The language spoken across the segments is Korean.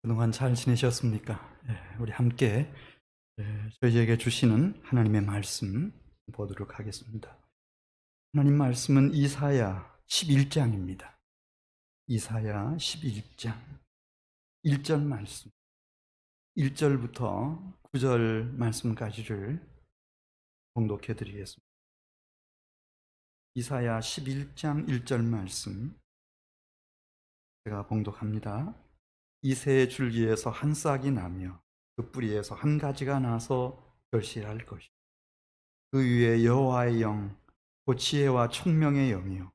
그동안 잘 지내셨습니까? 우리 함께 저희에게 주시는 하나님의 말씀 보도록 하겠습니다. 하나님 말씀은 이사야 11장입니다. 이사야 11장 1절 말씀, 1절부터 9절 말씀까지를 봉독해 드리겠습니다. 이사야 11장 1절 말씀 제가 봉독합니다. 이새의 줄기에서 한 싹이 나며 그 뿌리에서 한 가지가 나서 결실할 것이요 그 위에 여호와의 영, 곧 지혜와 총명의 영이요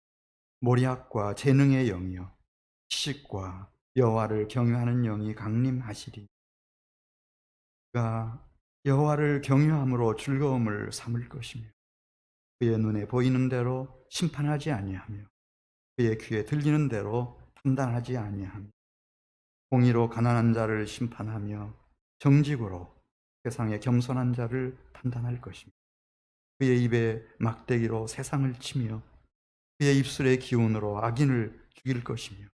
모략과 재능의 영이요 지식과 여호와를 경유하는 영이 강림하시리. 그가 여호와를 경유함으로 즐거움을 삼을 것이며 그의 눈에 보이는 대로 심판하지 아니하며 그의 귀에 들리는 대로 판단하지 아니하며 공의로 가난한 자를 심판하며 정직으로 세상의 겸손한 자를 판단할 것입니다. 그의 입에 막대기로 세상을 치며 그의 입술의 기운으로 악인을 죽일 것이며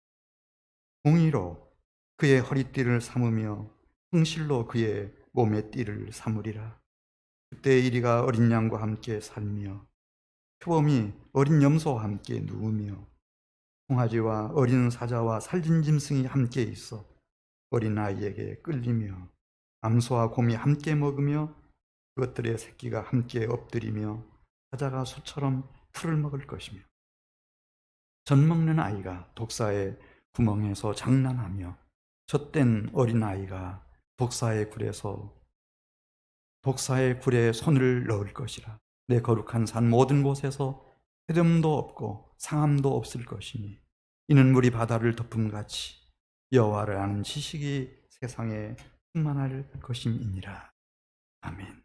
공의로 그의 허리띠를 삼으며 성실로 그의 몸의 띠를 삼으리라. 그때의 이리가 어린 양과 함께 살며 표범이 어린 염소와 함께 누우며 송아지와 어린 사자와 살진 짐승이 함께 있어 어린 아이에게 끌리며 암소와 곰이 함께 먹으며 그것들의 새끼가 함께 엎드리며 사자가 소처럼 풀을 먹을 것이며 젖 먹는 아이가 독사의 구멍에서 장난하며 젖된 어린 아이가 독사의 굴에 손을 넣을 것이라. 내 거룩한 산 모든 곳에서 해됨도 없고 상함도 없을 것이니 이는 물이 바다를 덮음같이 여호와를 아는 지식이 세상에 충만할 것임이니라. 아멘.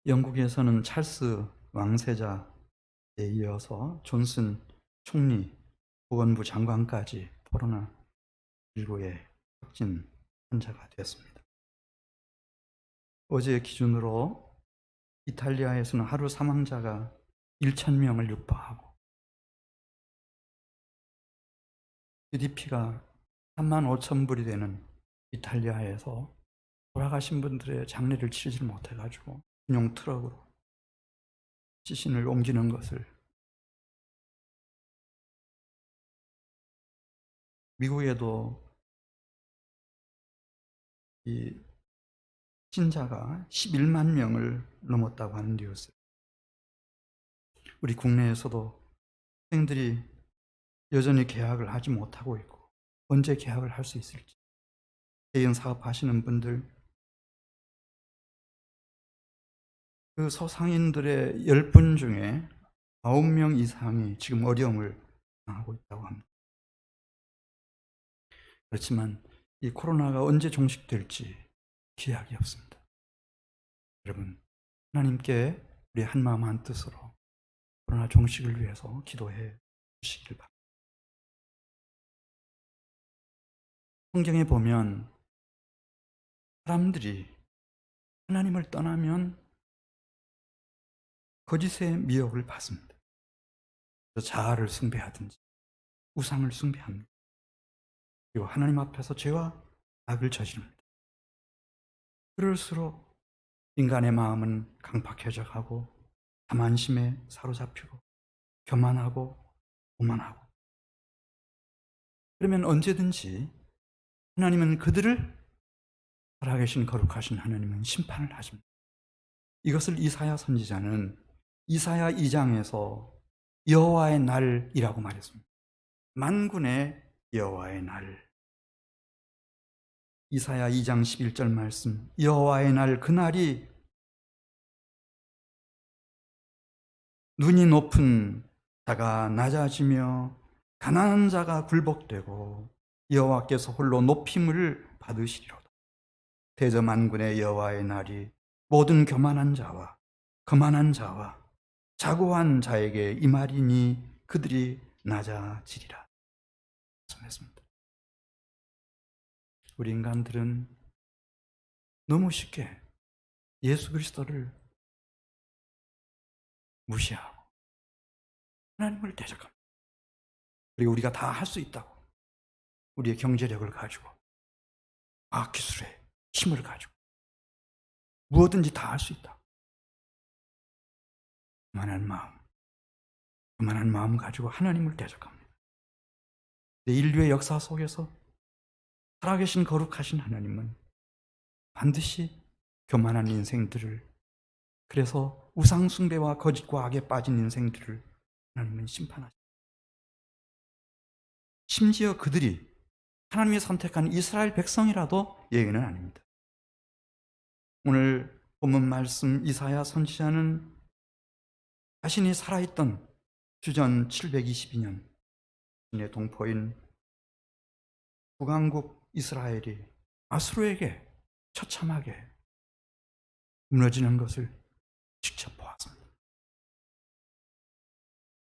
영국에서는 찰스 왕세자에 이어서 존슨 총리, 보건부 장관까지 코로나19에 확진 환자가 되었습니다. 어제 기준으로 이탈리아에서는 하루 사망자가 1,000명을 육박하고 GDP가 35,000불이 되는 이탈리아에서 돌아가신 분들의 장례를 치르지 못해가지고 군용 트럭으로 시신을 옮기는 것을, 미국에도 이 신자가 11만 명을 넘었다고 하는 뉴스. 우리 국내에서도 학생들이 여전히 개학을 하지 못하고 있고 언제 개학을 할 수 있을지, 개인 사업하시는 분들, 그 소상인들의 10분 중에 9명 이상이 지금 어려움을 당하고 있다고 합니다. 그렇지만 이 코로나가 언제 종식될지 기약이 없습니다. 여러분, 하나님께 우리 한마음 한뜻으로 코로나 종식을 위해서 기도해 주시길 바랍니다. 성경에 보면 사람들이 하나님을 떠나면 거짓의 미혹을 받습니다. 자아를 숭배하든지 우상을 숭배합니다. 그리고 하나님 앞에서 죄와 악을 저지릅니다. 그럴수록 인간의 마음은 강팍해져 가고 자만심에 사로잡히고 교만하고 오만하고, 그러면 언제든지 하나님은 그들을, 살아계신 거룩하신 하나님은 심판을 하십니다. 이것을 이사야 선지자는 이사야 2장에서 여호와의 날이라고 말했습니다. 만군의 여호와의 날. 이사야 2장 11절 말씀, 여호와의 날, 그날이 눈이 높은 자가 낮아지며 가난한 자가 굴복되고 여호와께서 홀로 높임을 받으시리로다. 대저만군의 여호와의 날이 모든 교만한 자와 거만한 자와 자고한 자에게 이 말이니 그들이 낮아지리라. 말씀했습니다. 우리 인간들은 너무 쉽게 예수 그리스도를 무시하고 하나님을 대적합니다. 그리고 우리가 다 할 수 있다고, 우리의 경제력을 가지고 과학기술의 힘을 가지고 무엇든지 다 할 수 있다. 그만한 마음 가지고 하나님을 대적합니다. 인류의 역사 속에서 살아계신 거룩하신 하나님은 반드시 교만한 인생들을, 그래서 우상숭배와 거짓과 악에 빠진 인생들을 하나님은 심판하십니다. 심지어 그들이 하나님이 선택한 이스라엘 백성이라도 예외는 아닙니다. 오늘 본문 말씀 이사야 선지자는 자신이 살아있던 주전 722년 신의 동포인 북왕국 이스라엘이 아수르에게 처참하게 무너지는 것을 직접 보았습니다.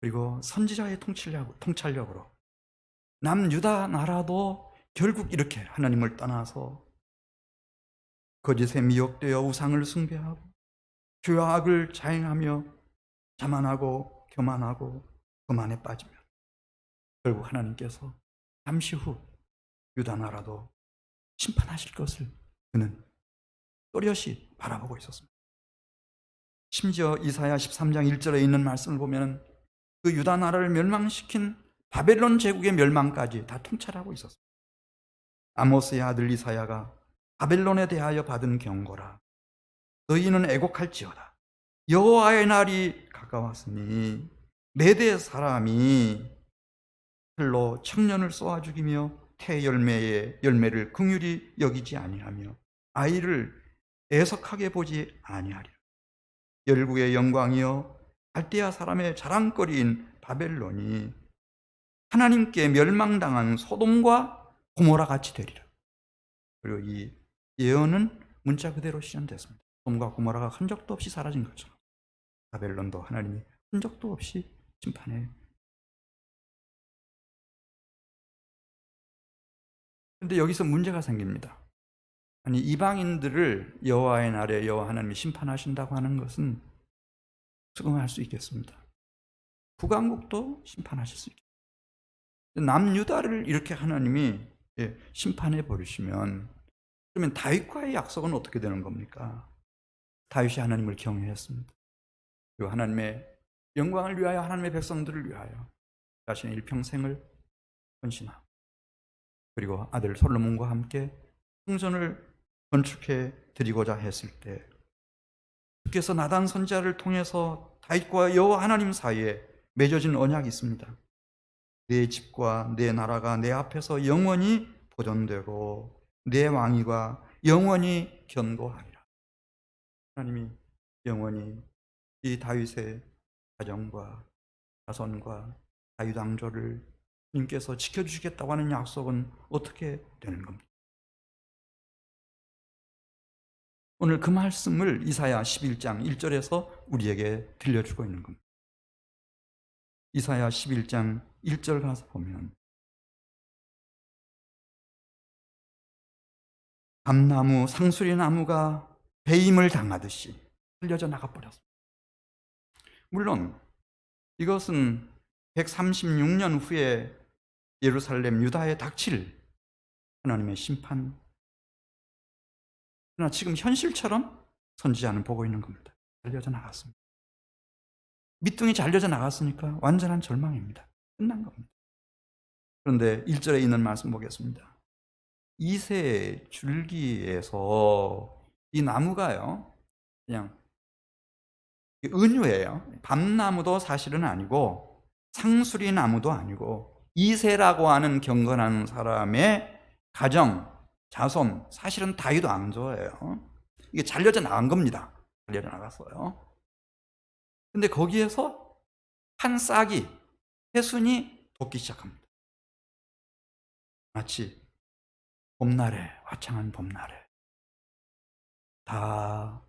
그리고 선지자의 통찰력으로 남유다 나라도 결국 이렇게 하나님을 떠나서 거짓에 미혹되어 우상을 숭배하고 죄와 악을 자행하며 자만하고 교만하고 거만에 빠지면 결국 하나님께서 잠시 후 유다 나라도 심판하실 것을 그는 또렷이 바라보고 있었습니다. 심지어 이사야 13장 1절에 있는 말씀을 보면 그 유다 나라를 멸망시킨 바벨론 제국의 멸망까지 다 통찰하고 있었습니다. 아모스의 아들 이사야가 바벨론에 대하여 받은 경고라. 너희는 애곡할지어다. 여호와의 날이 가까웠으니 메대 사람이 풀로 청년을 쏘아 죽이며 태 열매의 열매를 긍휼히 여기지 아니하며 아이를 애석하게 보지 아니하리라. 열국의 영광이여 갈대아 사람의 자랑거리인 바벨론이 하나님께 멸망당한 소돔과 고모라 같이 되리라. 그리고 이 예언은 문자 그대로 실현됐습니다. 소돔과 고모라가 흔적도 없이 사라진 것처럼 바벨론도 하나님이 흔적도 없이 심판해. 그런데 여기서 문제가 생깁니다. 아니, 이방인들을 여호와의 날에 여호와 하나님이 심판하신다고 하는 것은 수긍할 수 있겠습니다. 북왕국도 심판하실 수 있겠습니다. 남유다를 이렇게 하나님이 심판해 버리시면 그러면 다윗과의 약속은 어떻게 되는 겁니까? 다윗이 하나님을 경외했습니다. 그리고 하나님의 영광을 위하여, 하나님의 백성들을 위하여 자신의 일평생을 헌신하고, 그리고 아들 솔로몬과 함께 성전을 건축해 드리고자 했을 때 주께서 나단 선지자를 통해서 다윗과 여호와 하나님 사이에 맺어진 언약이 있습니다. 내 집과 내 나라가 내 앞에서 영원히 보존되고 내 왕위가 영원히 견고하리라. 하나님이 영원히 이 다윗의 가정과 자손과 다윗 왕조를 주님께서 지켜주시겠다고 하는 약속은 어떻게 되는 겁니까? 오늘 그 말씀을 이사야 11장 1절에서 우리에게 들려주고 있는 겁니다. 이사야 11장 1절 가서 보면 감나무, 상수리 나무가 배임을 당하듯이 흘려져 나가버렸습니다. 물론 이것은 136년 후에 예루살렘 유다에 닥칠 하나님의 심판, 그러나 지금 현실처럼 선지자는 보고 있는 겁니다. 잘려져 나갔습니다. 밑둥이 잘려져 나갔으니까 완전한 절망입니다. 끝난 겁니다. 그런데 1절에 있는 말씀 보겠습니다. 이새 줄기에서 이 나무가요, 그냥 은유예요. 밤나무도 사실은 아니고 상수리 나무도 아니고 이새라고 하는 경건한 사람의 가정, 자손, 사실은 다윗 왕조예요. 이게 잘려져 나간 겁니다. 잘려져 나갔어요. 근데 거기에서 한 싹이, 새순이 돋기 시작합니다. 마치 봄날에, 화창한 봄날에 다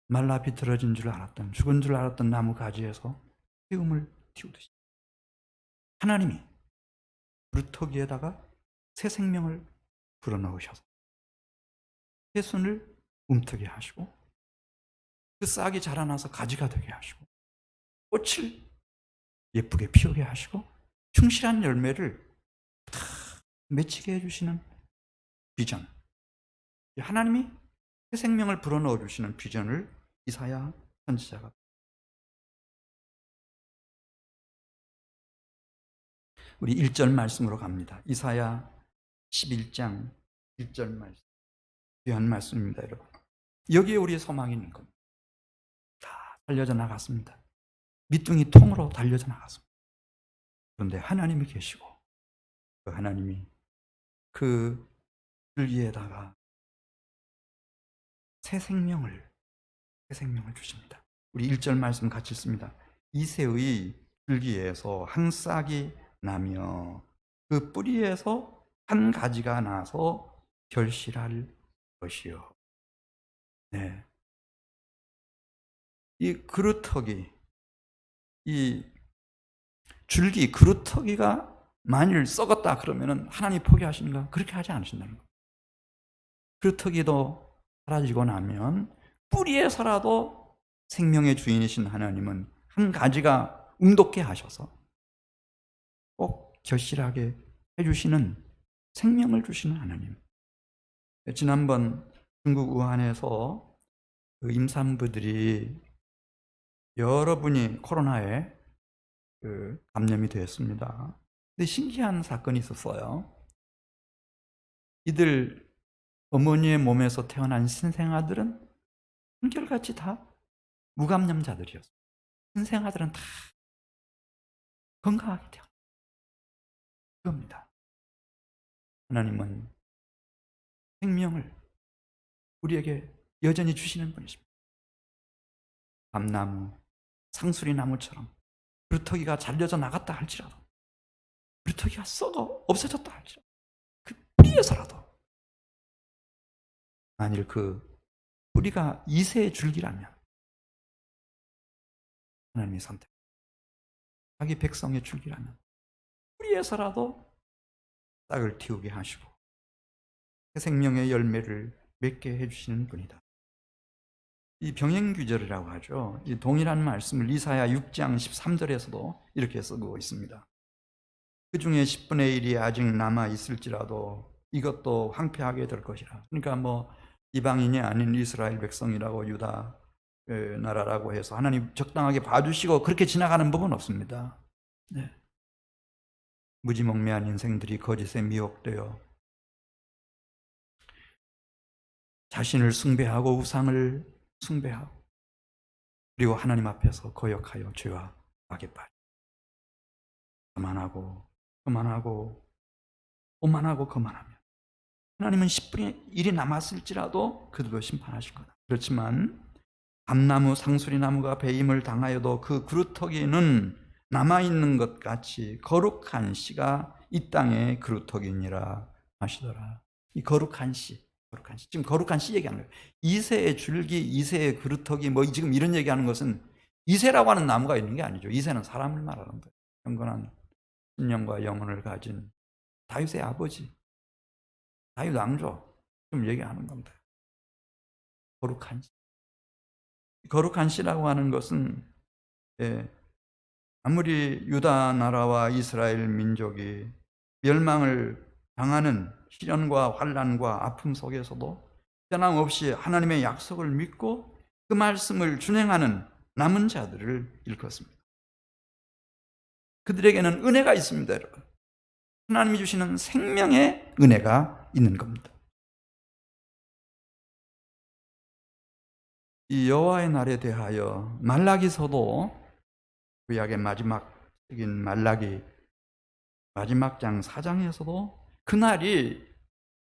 말라 비틀어진 줄 알았던, 죽은 줄 알았던 나무 가지에서 피움을 틔우듯이 하나님이 루터기에다가 새 생명을 불어넣으셔서 새순을 움트게 하시고 그 싹이 자라나서 가지가 되게 하시고 꽃을 예쁘게 피우게 하시고 충실한 열매를 다 맺히게 해주시는 비전, 하나님이 새 생명을 불어넣어 주시는 비전을 이사야 선지자가, 우리 1절 말씀으로 갑니다. 이사야 11장 1절 말씀, 귀한 말씀입니다, 여러분. 여기에 우리의 소망이 있는 겁니다. 다 달려져 나갔습니다. 밑둥이 통으로 달려져 나갔습니다. 그런데 하나님이 계시고, 그 하나님이 그 줄기에다가 새 생명을 주십니다. 우리 1절 말씀 같이 읽습니다. 이새의 줄기에서 한 싹이 나며 그 뿌리에서 한 가지가 나서 결실할 것이요. 네. 이 그루터기, 이 줄기, 그루터기가 만일 썩었다 그러면은 하나님 포기하시는가? 그렇게 하지 않으신다는 거예요. 그루터기도 사라지고 나면 뿌리에서라도 생명의 주인이신 하나님은 한 가지가 움돋게 하셔서 꼭 결실하게 해주시는, 생명을 주시는 하나님. 지난번 중국 우한에서 그 임산부들이 여러분이 코로나에 감염이 되었습니다. 근데 신기한 사건이 있었어요. 이들 어머니의 몸에서 태어난 신생아들은 한결같이 다 무감염자들이었어요. 신생아들은 다 건강하게 태어났어요. 그겁니다. 하나님은 생명을 우리에게 여전히 주시는 분이십니다. 감나무, 상수리나무처럼 그루터기가 잘려져 나갔다 할지라도, 그루터기가 썩어 없어졌다 할지라도, 그 뿌리에서라도, 만일 그 뿌리가 이새의 줄기라면 하나님이 선택, 자기 백성의 줄기라면 뿌리에서라도 싹을 틔우게 하시고 새 생명의 열매를 맺게 해주시는 분이다. 이 병행규절이라고 하죠. 이 동일한 말씀을 이사야 6장 13절에서도 이렇게 쓰고 있습니다. 그 중에 10분의 1이 아직 남아 있을지라도 이것도 황폐하게 될 것이라. 그러니까 뭐 이방인이 아닌 이스라엘 백성이라고, 유다 나라라고 해서 하나님 적당하게 봐주시고 그렇게 지나가는 법은 없습니다. 네. 무지몽매한 인생들이 거짓에 미혹되어 자신을 숭배하고 우상을 숭배하고, 그리고 하나님 앞에서 거역하여 죄와 악에 빠져 그만하고 오만하고 거만하면 하나님은 10분의 1이 남았을지라도 그들도 심판하실 거다. 그렇지만 감나무, 상수리나무가 배임을 당하여도 그 그루터기는 남아있는 것 같이 거룩한 씨가 이 땅의 그루터기니라 하시더라. 이 거룩한 씨, 지금 거룩한 씨 얘기하는 거예요. 이새의 줄기, 이새의 그루터기, 뭐 지금 이런 얘기하는 것은 이새라고 하는 나무가 있는 게 아니죠. 이새는 사람을 말하는 거예요. 경건한 신령과 영혼을 가진 다윗의 아버지, 다윗 왕조 좀 얘기하는 겁니다. 거룩한 씨. 거룩한 씨라고 하는 것은 아무리 유다 나라와 이스라엘 민족이 멸망을 당하는 시련과 환난과 아픔 속에서도 변함없이 하나님의 약속을 믿고 그 말씀을 준행하는 남은 자들을 일컫습니다. 그들에게는 은혜가 있습니다, 여러분. 하나님이 주시는 생명의 은혜가 있는 겁니다. 이 여호와의 날에 대하여 말라기서도, 구약의 마지막 책인 말라기 마지막 장 4장에서도 그날이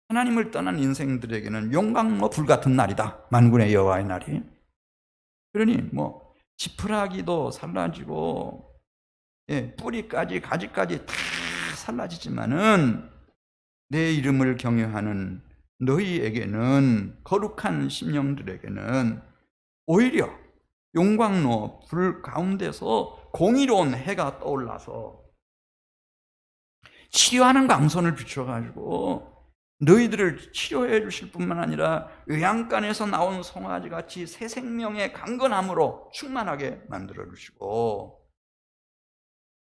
하나님을 떠난 인생들에게는 용광로 불 같은 날이다. 만군의 여호와의 날이. 그러니 뭐 지푸라기도 살라지고 뿌리까지 가지까지 다 살라지지만은 내 이름을 경외하는 너희에게는, 거룩한 심령들에게는 오히려 용광로 불 가운데서 공의로운 해가 떠올라서 치료하는 광선을 비춰가지고 너희들을 치료해 주실 뿐만 아니라 의양간에서 나온 송아지같이 새 생명의 강건함으로 충만하게 만들어 주시고,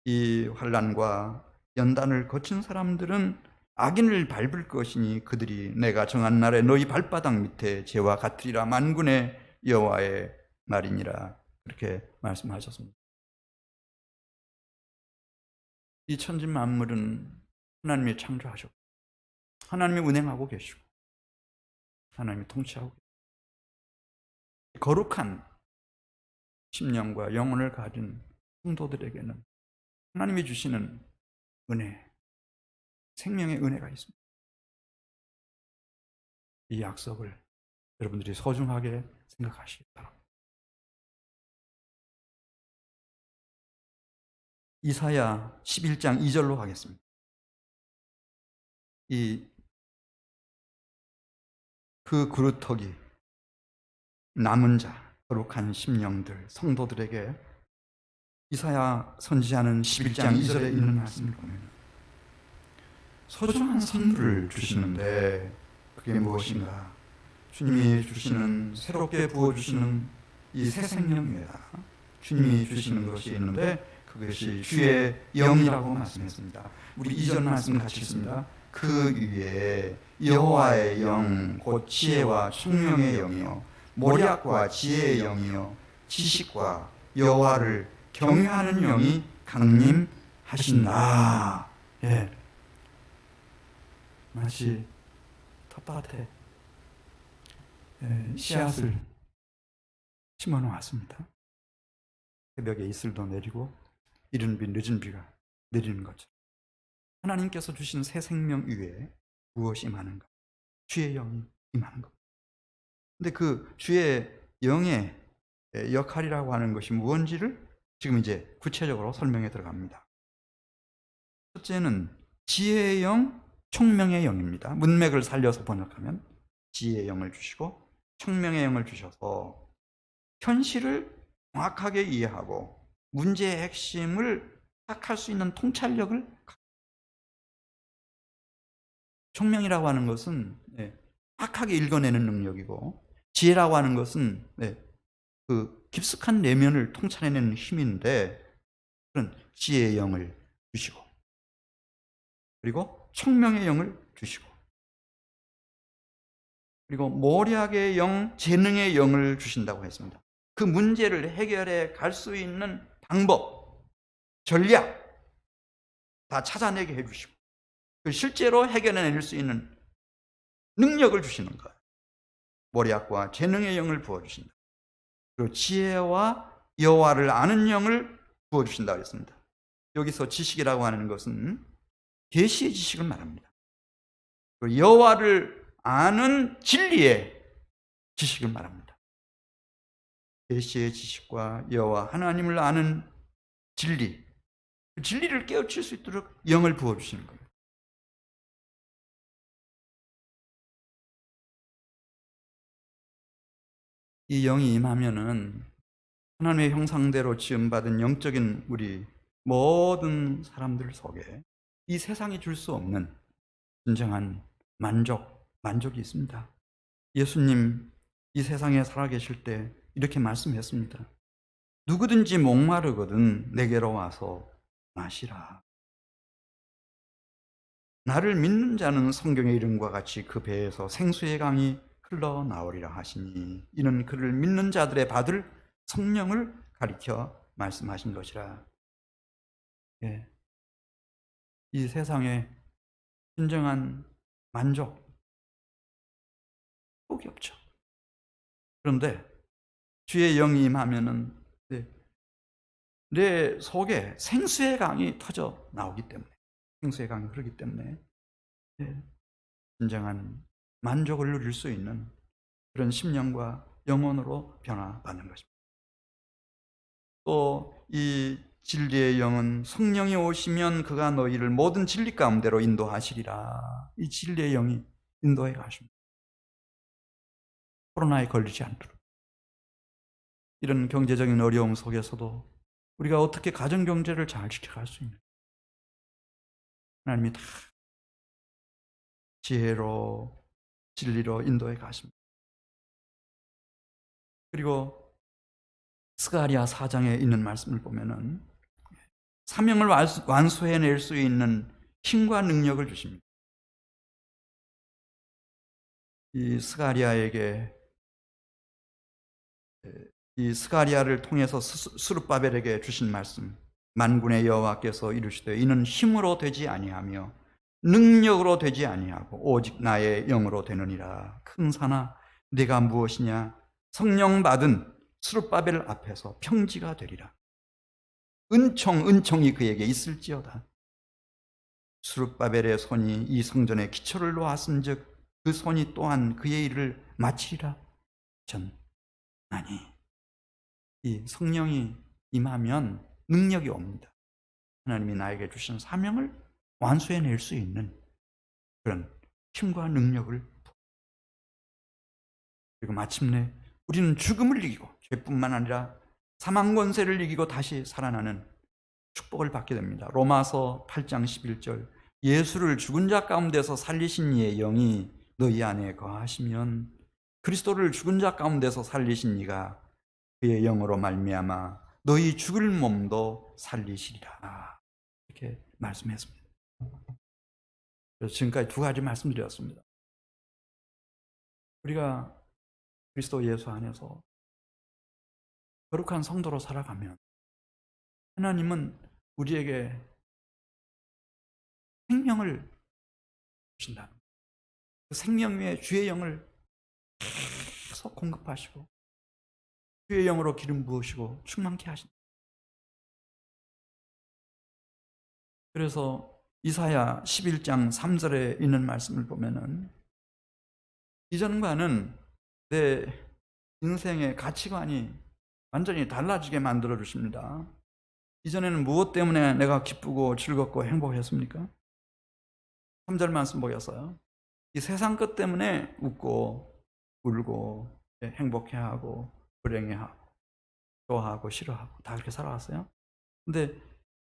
이 환난과 연단을 거친 사람들은 악인을 밟을 것이니 그들이 내가 정한 날에 너희 발바닥 밑에 죄와 같으리라. 만군의 여호와의 말이니라. 그렇게 말씀하셨습니다. 이 천지 만물은 하나님이 창조하셨고 하나님이 운행하고 계시고 하나님이 통치하고 계시고 거룩한 심령과 영혼을 가진 성도들에게는 하나님이 주시는 은혜, 생명의 은혜가 있습니다. 이 약속을 여러분들이 소중하게 생각하시기 바랍니다. 이사야 11장 2절로 하겠습니다. 그 그루터기 남은 자, 거룩한 심령들, 성도들에게 이사야 선지자는 11장 2절에 있는 말씀을 보면 소중한 선물을 주시는데 그게 무엇인가? 주님이 주시는, 새롭게 부어주시는 이 새 생명입니다. 주님이 주시는 것이 있는데 그것이 주의 영이라고 말씀했습니다. 우리 2절 말씀 같이 읽습니다. 그 위에 여호와의 영, 곧 지혜와 총명의 영이요 모략과 지혜의 영이요 지식과 여호와를 경외하는 영이 강림하신다. 예, 마치 텃밭에 씨앗을 심어 놓았습니다. 새벽에 이슬도 내리고 이른 비 늦은 비가 내리는 것처럼 하나님께서 주신 새 생명 위에 무엇이 임하는가? 주의 영이 임하는 겁니다. 근데 그 주의 영의 역할이라고 하는 것이 무엇인지를 지금 이제 구체적으로 설명해 들어갑니다. 첫째는 지혜의 영, 총명의 영입니다. 문맥을 살려서 번역하면 지혜의 영을 주시고 총명의 영을 주셔서 현실을 정확하게 이해하고 문제의 핵심을 딱 할 수 있는 통찰력을, 총명이라고 하는 것은 정확하게 읽어내는 능력이고 지혜라고 하는 것은 그 깊숙한 내면을 통찰해내는 힘인데 그런 지혜의 영을 주시고 그리고 총명의 영을 주시고 그리고 모략의 영, 재능의 영을 주신다고 했습니다. 그 문제를 해결해 갈 수 있는 방법, 전략 다 찾아내게 해주시고 실제로 해결해낼 수 있는 능력을 주시는 거예요. 모략과 재능의 영을 부어주신다. 그리고 지혜와 여호와를 아는 영을 부어주신다고 했습니다. 여기서 지식이라고 하는 것은 계시의 지식을 말합니다. 그리고 여호와를 아는 진리의 지식을 말합니다. 계시의 지식과 여호와 하나님을 아는 진리, 그 진리를 깨우칠 수 있도록 영을 부어주시는 겁니다. 이 영이 임하면은 하나님의 형상대로 지음받은 영적인 우리 모든 사람들 속에 이 세상이 줄 수 없는 진정한 만족이 있습니다. 예수님 이 세상에 살아계실 때 이렇게 말씀했습니다. 누구든지 목마르거든 내게로 와서 마시라. 나를 믿는 자는 성경의 이름과 같이 그 배에서 생수의 강이 흘러나오리라 하시니 이는 그를 믿는 자들의 받을 성령을 가리켜 말씀하신 것이라. 이 세상에 진정한 만족, 복이 없죠. 그런데 주의 영이 임하면은 내 속에 생수의 강이 터져 나오기 때문에, 생수의 강이 흐르기 때문에 진정한 만족을 누릴 수 있는 그런 심령과 영혼으로 변화받는 것입니다. 또 이 진리의 영은 성령이 오시면 그가 너희를 모든 진리 가운데로 인도하시리라. 이 진리의 영이 인도해 가십니다. 코로나에 걸리지 않도록. 이런 경제적인 어려움 속에서도 우리가 어떻게 가정경제를 잘 지켜갈 수 있는, 하나님이 다 지혜로 진리로 인도해 가십니다. 그리고 스가랴 4장에 있는 말씀을 보면은 사명을 완수해낼 수 있는 힘과 능력을 주십니다. 이 스가랴에게 이 스가랴를 통해서 스룹바벨에게 주신 말씀, 만군의 여호와께서 이르시되 이는 힘으로 되지 아니하며 능력으로 되지 아니하고 오직 나의 영으로 되느니라. 큰 산아 네가 무엇이냐? 성령 받은 스룹바벨 앞에서 평지가 되리라. 은총이 그에게 있을지어다. 스룹바벨의 손이 이 성전의 기초를 놓았은즉 그 손이 또한 그의 일을 마치리라. 전하니 이 성령이 임하면 능력이 옵니다. 하나님이 나에게 주신 사명을 완수해낼 수 있는 그런 힘과 능력을, 그리고 마침내 우리는 죽음을 이기고 죄뿐만 아니라 사망 권세를 이기고 다시 살아나는 축복을 받게 됩니다. 로마서 8장 11절 예수를 죽은 자 가운데서 살리신 이의 영이 너희 안에 거하시면 그리스도를 죽은 자 가운데서 살리신 이가 그의 영으로 말미암아 너희 죽을 몸도 살리시리라. 이렇게 말씀했습니다. 그래서 지금까지 두 가지 말씀드렸습니다. 우리가 그리스도 예수 안에서 거룩한 성도로 살아가면 하나님은 우리에게 생명을 주신다. 그 생명 위에 주의 영을 계속 공급하시고 주의 영으로 기름 부으시고 충만케 하신다. 그래서 이사야 11장 3절에 있는 말씀을 보면은 이전과는 내 인생의 가치관이 완전히 달라지게 만들어 주십니다. 이전에는 무엇 때문에 내가 기쁘고 즐겁고 행복했습니까? 3절 말씀 보겠어요. 이 세상 것 때문에 웃고 울고 행복해하고 불행해하고 좋아하고 싫어하고 다 그렇게 살아왔어요. 근데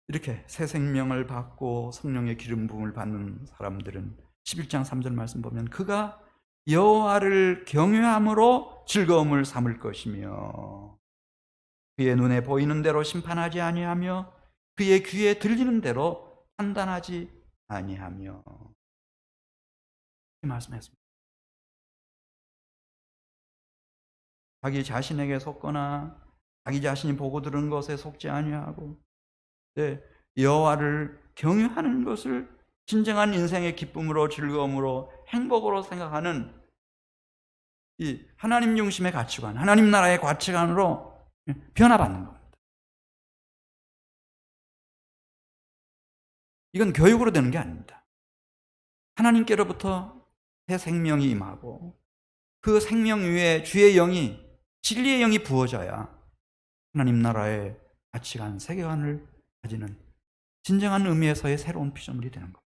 이렇게 새 생명을 받고 성령의 기름 부음을 받는 사람들은 11장 3절 말씀 보면 그가 여호와를 경외함으로 즐거움을 삼을 것이며 그의 눈에 보이는 대로 심판하지 아니하며 그의 귀에 들리는 대로 판단하지 아니하며, 이 말씀했습니다. 자기 자신에게 속거나 자기 자신이 보고 들은 것에 속지 아니하고 여호와를 경외하는 것을 진정한 인생의 기쁨으로 즐거움으로 행복으로 생각하는 이 하나님 중심의 가치관, 하나님 나라의 가치관으로 변화받는 겁니다. 이건 교육으로 되는 게 아닙니다. 하나님께로부터 새 생명이 임하고 그 생명 위에 주의 영이, 진리의 영이 부어져야 하나님 나라의 가치관, 세계관을 가지는 진정한 의미에서의 새로운 피조물이 되는 겁니다.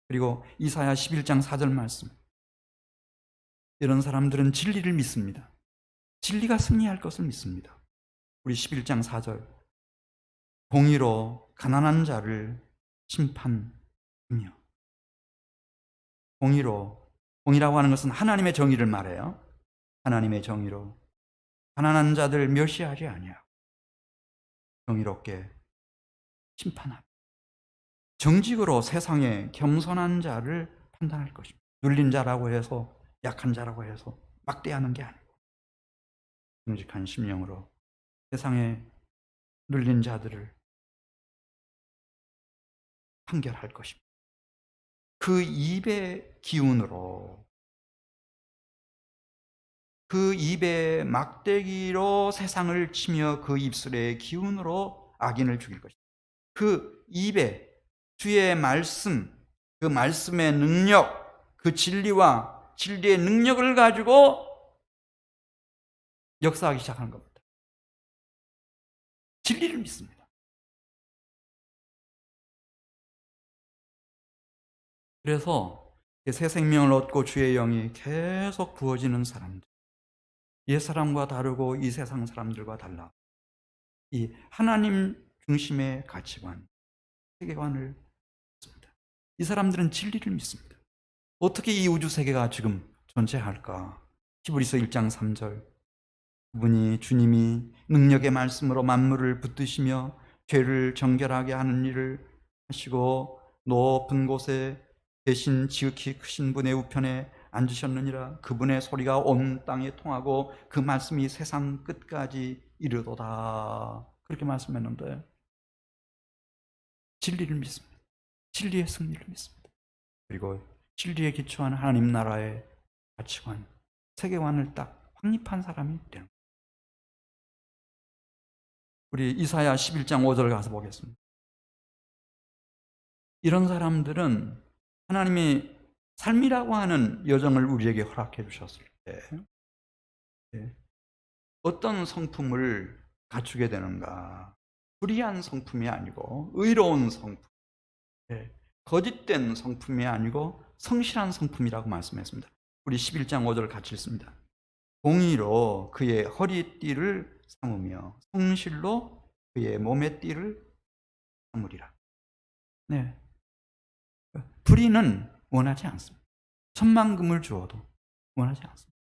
그리고 이사야 11장 4절 말씀, 이런 사람들은 진리를 믿습니다. 진리가 승리할 것을 믿습니다. 우리 11장 4절, 공의로 가난한 자를 심판하며, 공의라고 하는 것은 하나님의 정의를 말해요. 하나님의 정의로 가난한 자들 멸시하지 아니하고 정의롭게 심판하며 정직으로 세상에 겸손한 자를 판단할 것입니다. 눌린 자라고 해서, 약한 자라고 해서 막대하는 게 아니고 정직한 심령으로 세상에 눌린 자들을 판결할 것입니다. 그 입의 기운으로, 그 입의 막대기로 세상을 치며 그 입술의 기운으로 악인을 죽일 것입니다. 그 입에 주의 말씀, 그 말씀의 능력, 그 진리와 진리의 능력을 가지고 역사하기 시작하는 겁니다. 진리를 믿습니다. 그래서 새 생명을 얻고 주의 영이 계속 부어지는 사람들, 옛사람과 다르고 이 세상 사람들과 달라 이 하나님 중심의 가치관, 세계관을 믿습니다. 이 사람들은 진리를 믿습니다. 어떻게 이 우주 세계가 지금 존재할까? 히브리서 1장 3절, 그분이 주님이 능력의 말씀으로 만물을 붙드시며 죄를 정결하게 하는 일을 하시고 높은 곳에 계신 지극히 크신 분의 우편에 앉으셨느니라. 그분의 소리가 온 땅에 통하고 그 말씀이 세상 끝까지 이르도다. 그렇게 말씀했는데 진리를 믿습니다. 진리의 승리를 믿습니다. 그리고 진리에 기초한 하나님 나라의 가치관, 세계관을 딱 확립한 사람이 되는 거예요. 우리 이사야 11장 5절 가서 보겠습니다. 이런 사람들은 하나님이 삶이라고 하는 여정을 우리에게 허락해 주셨을 때 어떤 성품을 갖추게 되는가? 불의한 성품이 아니고 의로운 성품, 거짓된 성품이 아니고 성실한 성품이라고 말씀했습니다. 우리 11장 5절 같이 읽습니다. 공의로 그의 허리띠를 삼으며 성실로 그의 몸의 띠를 삼으리라. 네. 불의는 원하지 않습니다. 천만금을 주어도 원하지 않습니다.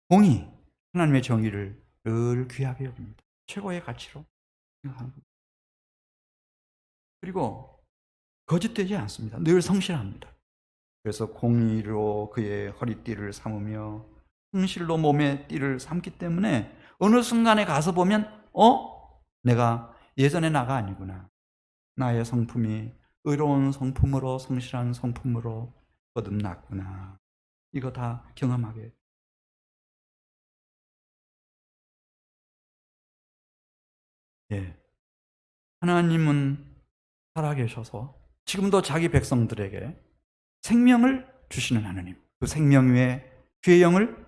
공의, 하나님의 정의를 늘 귀하게 여깁니다. 최고의 가치로 생각하는 겁니다. 그리고 거짓되지 않습니다. 늘 성실합니다. 그래서 공의로 그의 허리띠를 삼으며 성실로 몸의 띠를 삼기 때문에 어느 순간에 가서 보면 내가 예전의 나가 아니구나. 나의 성품이 의로운 성품으로 성실한 성품으로 거듭났구나. 이거 다 경험하게. 하나님은 살아계셔서 지금도 자기 백성들에게 생명을 주시는 하나님, 그 생명 위에 주의 영을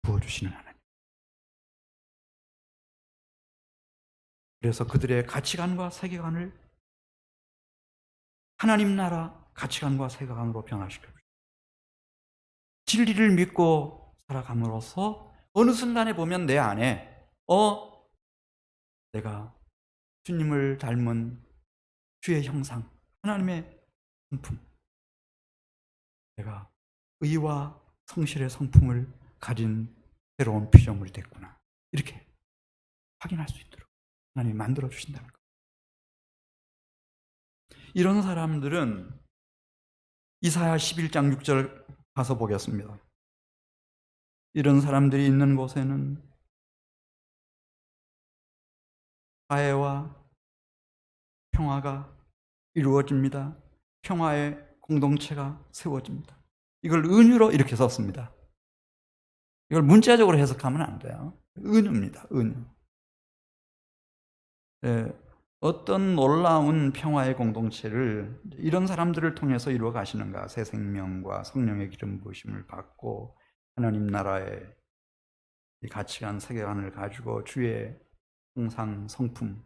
부어주시는 하나님. 그래서 그들의 가치관과 세계관을 하나님 나라 가치관과 세계관으로 변화시켜 주십니다. 진리를 믿고 살아감으로써 어느 순간에 보면 내 안에 내가 주님을 닮은 주의 형상, 하나님의 성품, 내가 의와 성실의 성품을 가진 새로운 피조물이 됐구나. 이렇게 확인할 수 있도록 하나님이 만들어 주신다는 것. 이런 사람들은 이사야 11장 6절 가서 보겠습니다. 이런 사람들이 있는 곳에는 화해와 평화가 이루어집니다. 평화의 공동체가 세워집니다. 이걸 은유로 이렇게 썼습니다. 이걸 문자적으로 해석하면 안 돼요. 은유입니다. 은유. 어떤 놀라운 평화의 공동체를 이런 사람들을 통해서 이루어 가시는가. 새 생명과 성령의 기름 부으심을 받고 하나님 나라의 이 가치관, 세계관을 가지고 주의 형상, 성품,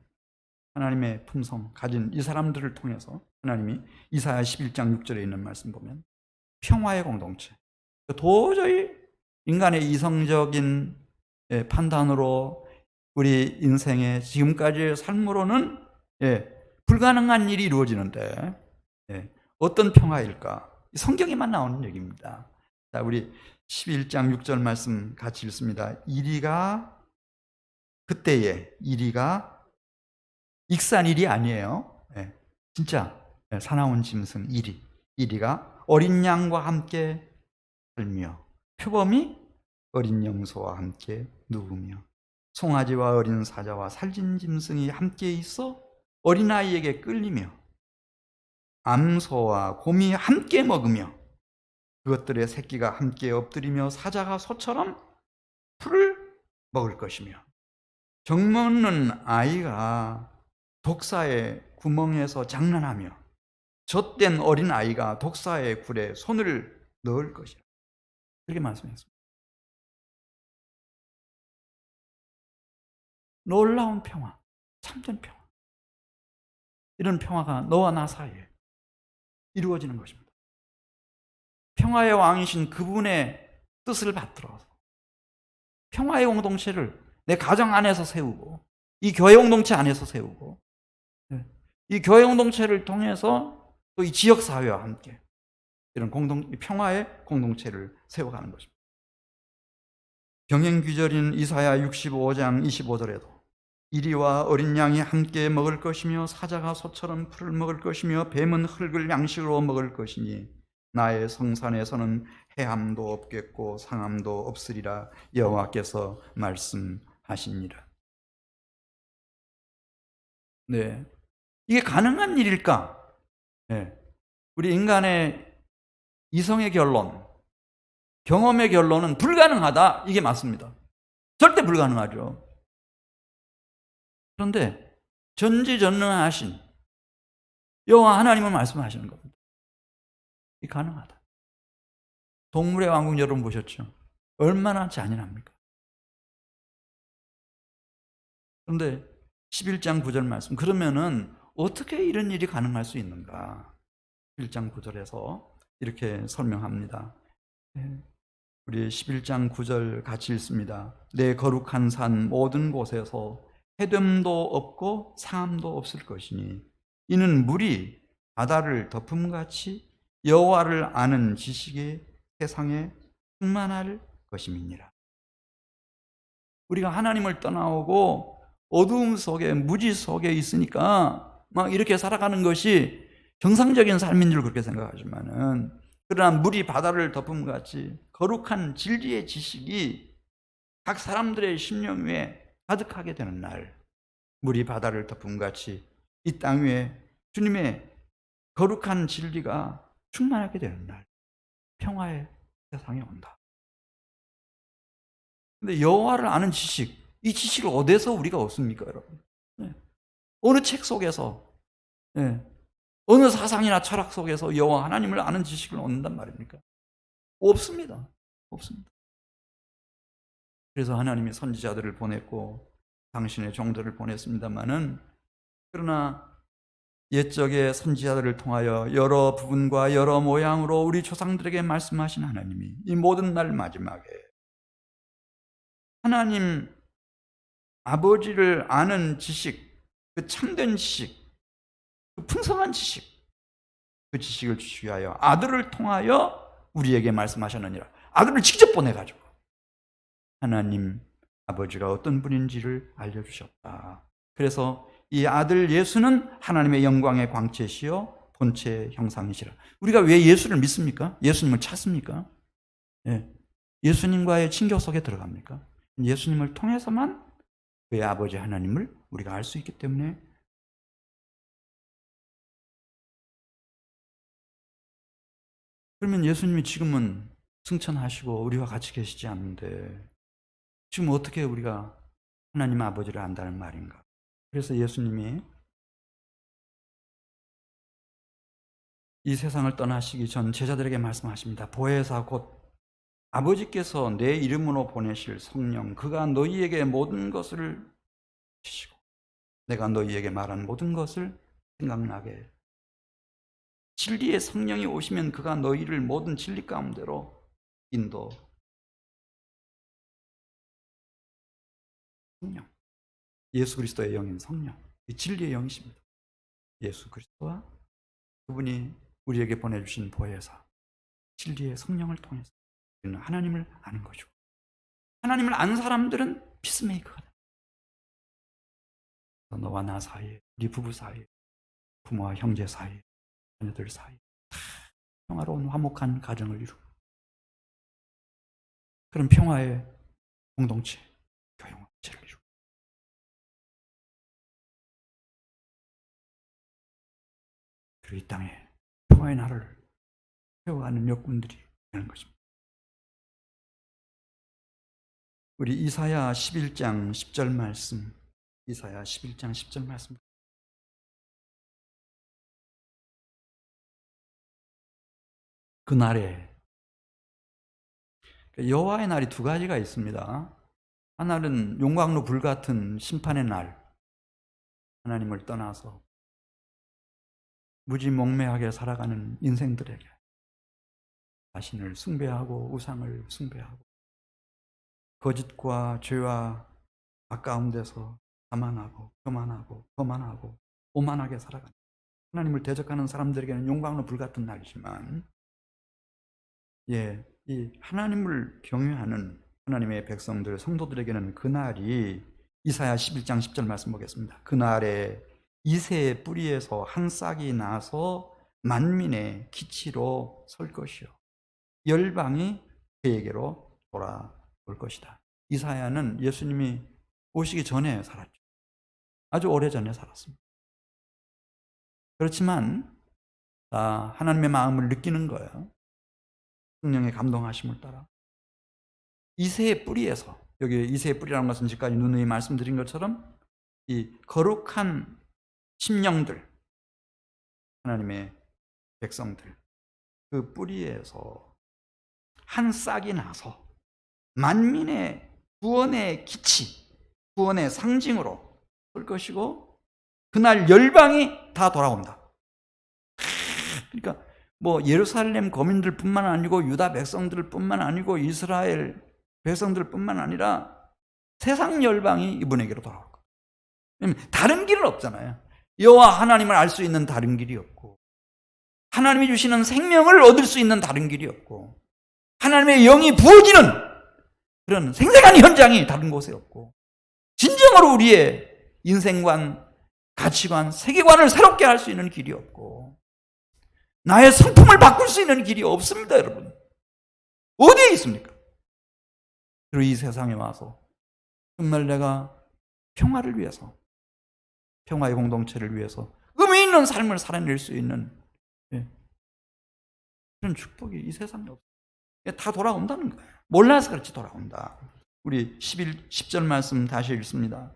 하나님의 품성 가진 이 사람들을 통해서 하나님이 이사야 11장 6절에 있는 말씀 보면 평화의 공동체, 도저히 인간의 이성적인 판단으로 우리 인생의 지금까지의 삶으로는 불가능한 일이 이루어지는데 어떤 평화일까? 성경에만 나오는 얘기입니다. 자, 우리 11장 6절 말씀 같이 읽습니다. 그때에 이리가 익산 일이 아니에요. 진짜 사나운 짐승 이리가 어린 양과 함께 살며 표범이 어린 염소와 함께 누우며 송아지와 어린 사자와 살진 짐승이 함께 있어 어린아이에게 끌리며 암소와 곰이 함께 먹으며 그것들의 새끼가 함께 엎드리며 사자가 소처럼 풀을 먹을 것이며 정먹는 아이가 독사의 구멍에서 장난하며 젖된 어린 아이가 독사의 굴에 손을 넣을 것이라. 이렇게 말씀했습니다. 놀라운 평화, 참된 평화. 이런 평화가 너와 나 사이에 이루어지는 것입니다. 평화의 왕이신 그분의 뜻을 받들어서 평화의 공동체를 내 가정 안에서 세우고 이 교회 공동체 안에서 세우고 이 교회 공동체를 통해서 또 이 지역 사회와 함께 이런 평화의 공동체를 세워가는 것입니다. 병행 규절인 이사야 65장 25절에도 이리와 어린 양이 함께 먹을 것이며 사자가 소처럼 풀을 먹을 것이며 뱀은 흙을 양식으로 먹을 것이니 나의 성산에서는 해함도 없겠고 상함도 없으리라 여호와께서 말씀하십니다. 네, 이게 가능한 일일까? 네. 우리 인간의 이성의 결론, 경험의 결론은 불가능하다. 이게 맞습니다. 절대 불가능하죠. 그런데 전지전능하신 여호와 하나님은 말씀하시는 겁니다. 이 가능하다. 동물의 왕국 여러분 보셨죠? 얼마나 잔인합니까? 그런데 11장 9절 말씀, 그러면은 어떻게 이런 일이 가능할 수 있는가? 11장 9절에서 이렇게 설명합니다. 우리 11장 9절 같이 읽습니다. 내 거룩한 산 모든 곳에서 해됨도 없고 상함도 없을 것이니 이는 물이 바다를 덮음같이 여호와를 아는 지식이 세상에 충만할 것임이니라. 우리가 하나님을 떠나오고 어두움 속에 무지 속에 있으니까 막 이렇게 살아가는 것이 정상적인 삶인 줄 그렇게 생각하지만은, 그러나 물이 바다를 덮음같이 거룩한 진리의 지식이 각 사람들의 심령 위에 가득하게 되는 날, 물이 바다를 덮음같이 이 땅 위에 주님의 거룩한 진리가 충만하게 되는 날, 평화의 세상이 온다. 근데 여호와를 아는 지식, 이 지식을 어디서 우리가 얻습니까, 여러분? 네. 어느 책 속에서, 네. 어느 사상이나 철학 속에서 여호와 하나님을 아는 지식을 얻는단 말입니까? 없습니다. 없습니다. 그래서 하나님이 선지자들을 보냈고 당신의 종들을 보냈습니다마는, 그러나 옛적의 선지자들을 통하여 여러 부분과 여러 모양으로 우리 조상들에게 말씀하신 하나님이 이 모든 날 마지막에 하나님 아버지를 아는 지식, 그 참된 지식, 그 풍성한 지식, 그 지식을 주시기 위하여 아들을 통하여 우리에게 말씀하셨느니라. 아들을 직접 보내가지고 하나님 아버지가 어떤 분인지를 알려주셨다. 그래서 이 아들 예수는 하나님의 영광의 광채시요 본체의 형상이시라. 우리가 왜 예수를 믿습니까? 예수님을 찾습니까? 예. 예수님과의 친교 속에 들어갑니까? 예수님을 통해서만 그의 아버지 하나님을 우리가 알 수 있기 때문에. 그러면 예수님이 지금은 승천하시고 우리와 같이 계시지 않는데 지금 어떻게 우리가 하나님 아버지를 안다는 말인가? 그래서 예수님이 이 세상을 떠나시기 전 제자들에게 말씀하십니다. 보혜사 곧 아버지께서 내 이름으로 보내실 성령, 그가 너희에게 모든 것을 주시고 내가 너희에게 말한 모든 것을 생각나게, 진리의 성령이 오시면 그가 너희를 모든 진리 가운데로 인도. 성령, 예수 그리스도의 영인 성령, 이 진리의 영이십니다. 예수 그리스도와 그분이 우리에게 보내주신 보혜사, 진리의 성령을 통해서 우리는 하나님을 아는 거죠. 하나님을 아는 사람들은 피스메이커가 됩니다. 너와 나 사이에, 우리 부부 사이에, 부모와 형제 사이에, 자녀들 사이에 다 평화로운 화목한 가정을 이루고 그런 평화의 공동체, 교회를 이루고, 그리고 이 땅에 평화의 나라를 세워가는 역군들이 되는 것입니다. 우리 이사야 11장 10절 말씀, 이사야 11장 10절 말씀. 그날에, 여호와의 날이 두 가지가 있습니다. 하나는 용광로 불같은 심판의 날, 하나님을 떠나서 무지몽매하게 살아가는 인생들에게 자신을 숭배하고 우상을 숭배하고 거짓과 죄와 가까운 데서 자만하고 거만하고 오만하게 살아가는 하나님을 대적하는 사람들에게는 용광로 불같은 날이지만, 이 하나님을 경외하는 하나님의 백성들, 성도들에게는 그날이 이사야 11장 10절 말씀 보겠습니다. 그날에 이새의 뿌리에서 한 싹이 나서 만민의 기치로 설 것이요 열방이 그에게로 돌아올 것이다. 이사야는 예수님이 오시기 전에 살았죠. 아주 오래전에 살았습니다. 그렇지만 하나님의 마음을 느끼는 거예요. 성령의 감동하심을 따라 이새의 뿌리에서, 여기 이새의 뿌리라는 것은 지금까지 누누이 말씀드린 것처럼 이 거룩한 심령들, 하나님의 백성들, 그 뿌리에서 한 싹이 나서 만민의 구원의 기치, 구원의 상징으로 설 것이고 그날 열방이 다 돌아온다. 그러니까 뭐 예루살렘 거민들뿐만 아니고 유다 백성들뿐만 아니고 이스라엘 백성들뿐만 아니라 세상 열방이 이분에게로 돌아올 거예요. 왜냐하면 다른 길은 없잖아요. 여호와 하나님을 알 수 있는 다른 길이 없고, 하나님이 주시는 생명을 얻을 수 있는 다른 길이 없고, 하나님의 영이 부어지는 그런 생생한 현장이 다른 곳에 없고, 진정으로 우리의 인생관, 가치관, 세계관을 새롭게 할 수 있는 길이 없고, 나의 성품을 바꿀 수 있는 길이 없습니다, 여러분. 어디에 있습니까? 그리고 이 세상에 와서 정말 내가 평화를 위해서, 평화의 공동체를 위해서 의미 있는 삶을 살아낼 수 있는 그런 축복이 이 세상에 없어요. 다 돌아온다는 거예요. 몰라서 그렇지 돌아온다. 우리 10절 말씀 다시 읽습니다.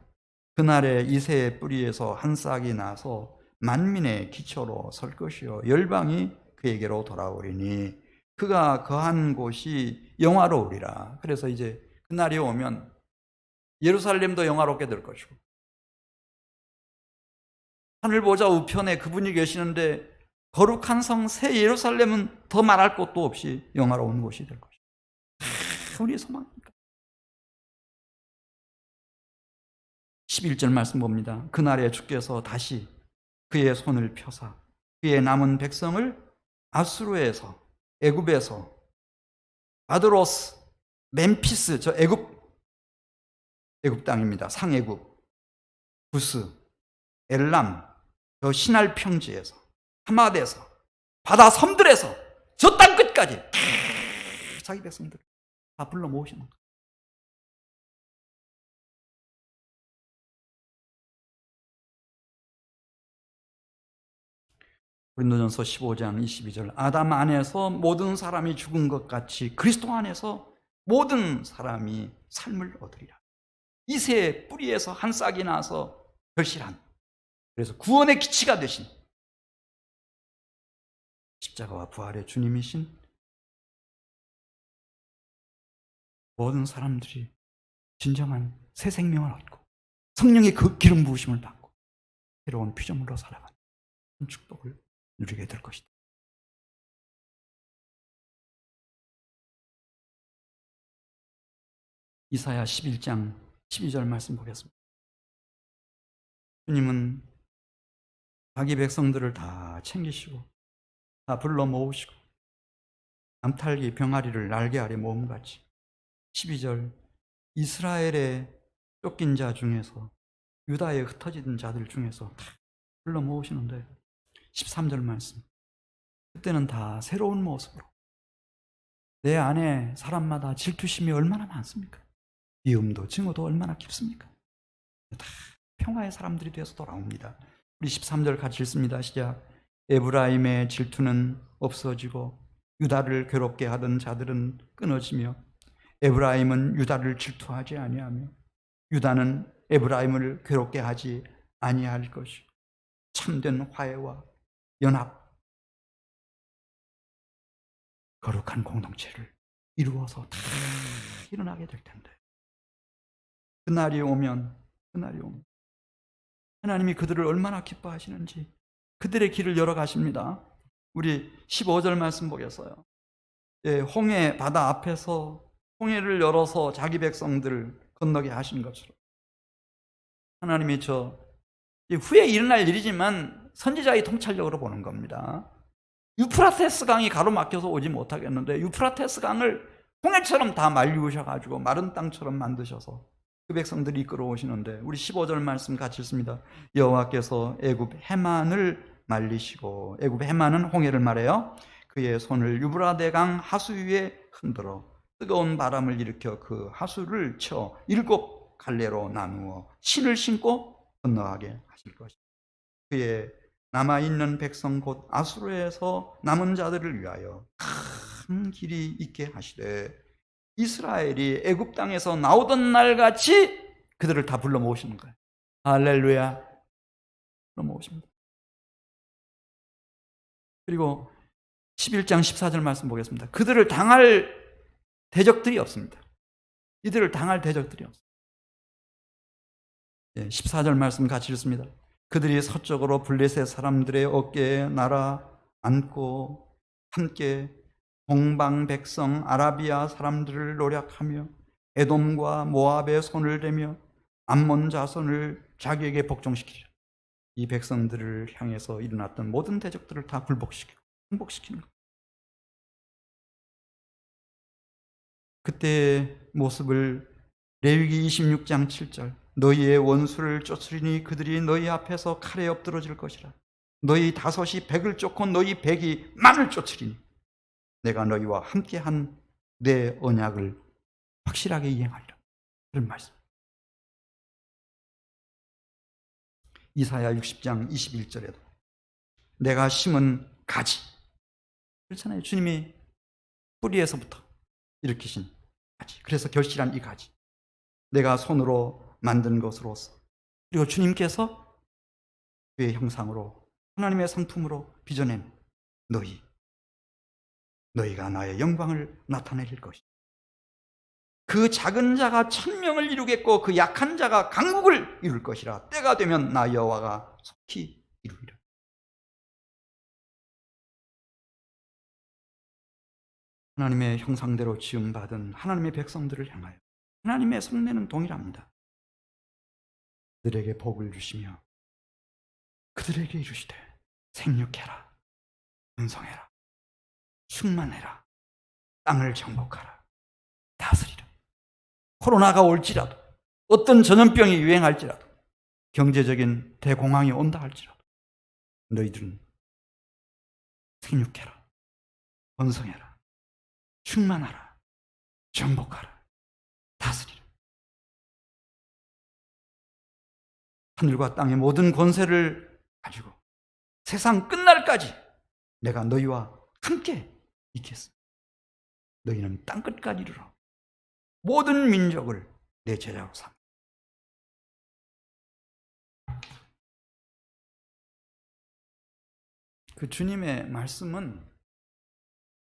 그날에 이새의 뿌리에서 한 싹이 나서 만민의 기초로 설 것이요 열방이 그에게로 돌아오리니 그가 거한 곳이 영화로우리라. 그래서 이제 그날이 오면 예루살렘도 영화롭게 될 것이고, 하늘 보좌 우편에 그분이 계시는데 거룩한 성 새 예루살렘은 더 말할 것도 없이 영화로운 곳이 될 것이고, 우리의 소망입니까? 11절 말씀 봅니다. 그날에 주께서 다시 그의 손을 펴사 그의 남은 백성을 아수르에서, 애굽에서, 바드로스, 멤피스, 저 애굽 땅입니다. 상애굽, 구스, 엘람, 저 시날 평지에서, 하마드에서, 바다 섬들에서 저 땅 끝까지 자기 백성들 다 불러 모으시는 거예요. 고린도전서 15장 22절 아담 안에서 모든 사람이 죽은 것 같이 그리스도 안에서 모든 사람이 삶을 얻으리라. 이새의 뿌리에서 한 싹이 나서 결실한, 그래서 구원의 기치가 되신 십자가와 부활의 주님이신 모든 사람들이 진정한 새 생명을 얻고 성령의 그 기름 부으심을 받고 새로운 피조물로 살아가는 축복을 누리게 될 것이다. 이사야 11장 12절 말씀 보겠습니다. 주님은 자기 백성들을 다 챙기시고 다 불러 모으시고 암탉이 병아리를 날개 아래 모음같이 12절 이스라엘의 쫓긴 자 중에서 유다에 흩어진 자들 중에서 다 불러 모으시는데 13절 말씀 그때는 다 새로운 모습으로 내 안에 사람마다 질투심이 얼마나 많습니까? 미움도 증오도 얼마나 깊습니까? 다 평화의 사람들이 되어서 돌아옵니다. 우리 13절 같이 읽습니다. 시작. 에브라임의 질투는 없어지고 유다를 괴롭게 하던 자들은 끊어지며 에브라임은 유다를 질투하지 아니하며 유다는 에브라임을 괴롭게 하지 아니할 것이요 참된 화해와 연합, 거룩한 공동체를 이루어서 다 일어나게 될 텐데 그날이 오면 하나님이 그들을 얼마나 기뻐하시는지 그들의 길을 열어가십니다. 우리 15절 말씀 보겠어요. 홍해 바다 앞에서 홍해를 열어서 자기 백성들을 건너게 하신 것처럼 하나님이 후에 일어날 일이지만 선지자의 통찰력으로 보는 겁니다. 유프라테스 강이 가로막혀서 오지 못하겠는데 유프라테스 강을 홍해처럼 다 말리우셔가지고 마른 땅처럼 만드셔서 그 백성들이 이끌어 오시는데 우리 15절 말씀 같이 읽습니다. 여호와께서 애굽 해만을 말리시고 애굽 해마는 홍해를 말해요. 그의 손을 유브라데 강 하수 위에 흔들어 뜨거운 바람을 일으켜 그 하수를 쳐 7 갈래로 나누어 신을 신고 건너가게 하실 것이다. 그의 남아있는 백성 곧 아수르에서 남은 자들을 위하여 큰 길이 있게 하시되 이스라엘이 애굽 땅에서 나오던 날같이 그들을 다 불러 모으시는 거예요. 할렐루야. 불러 모으십니다. 그리고 11장 14절 말씀 보겠습니다. 그들을 당할 대적들이 없습니다. 이들을 당할 대적들이 없습니다. 14절 말씀 같이 읽습니다. 그들이 서쪽으로 블레셋 사람들의 어깨에 날아 앉고 함께 동방 백성 아라비아 사람들을 노략하며 에돔과 모압의 손을 대며 암몬 자손을 자기에게 복종시키리라. 이 백성들을 향해서 일어났던 모든 대적들을 다 굴복시키고 항복시키는 것. 그때의 모습을 레위기 26장 7절 너희의 원수를 쫓으리니 그들이 너희 앞에서 칼에 엎드러질 것이라. 너희 5이 100을 쫓고 너희 100이 10,000을 쫓으리니 내가 너희와 함께한 내 언약을 확실하게 이행하리라. 그런 말씀. 이사야 60장 21절에도 내가 심은 가지, 그렇잖아요. 주님이 뿌리에서부터 일으키신 가지, 그래서 결실한 이 가지, 내가 손으로 만든 것으로서, 그리고 주님께서 그의 형상으로 하나님의 상품으로 빚어낸 너희가 나의 영광을 나타낼 것이다. 그 작은 자가 1000명을 이루겠고 그 약한 자가 강국을 이룰 것이라. 때가 되면 나 여호와가 속히 이루리라. 하나님의 형상대로 지음받은 하나님의 백성들을 향하여 하나님의 성례는 동일합니다. 그들에게 복을 주시며 그들에게 이르시되 생육해라, 번성해라, 충만해라, 땅을 정복하라, 다스리라. 코로나가 올지라도, 어떤 전염병이 유행할지라도, 경제적인 대공황이 온다 할지라도 너희들은 생육해라, 번성해라, 충만하라, 정복하라, 다스리라. 하늘과 땅의 모든 권세를 가지고 세상 끝날까지 내가 너희와 함께 있겠습니다. 너희는 땅끝까지 이르러 모든 민족을 내 제자로 삼. 그 주님의 말씀은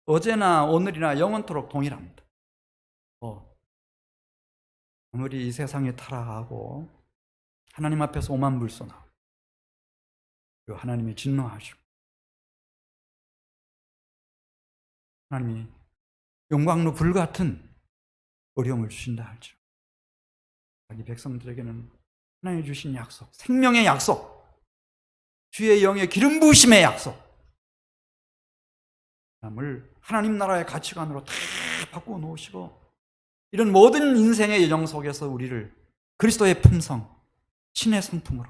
어제나 오늘이나 영원토록 동일합니다. 아무리 이 세상에 타락하고 하나님 앞에서 오만불손하고 그리고 하나님이 진노하시고 하나님이 용광로 불같은 어려움을 주신다 할지라도 자기 백성들에게는 하나님이 주신 약속, 생명의 약속, 주의 영의 기름 부으심의 약속, 하나님 나라의 가치관으로 다 바꾸어 놓으시고 이런 모든 인생의 여정 속에서 우리를 그리스도의 품성, 신의 성품으로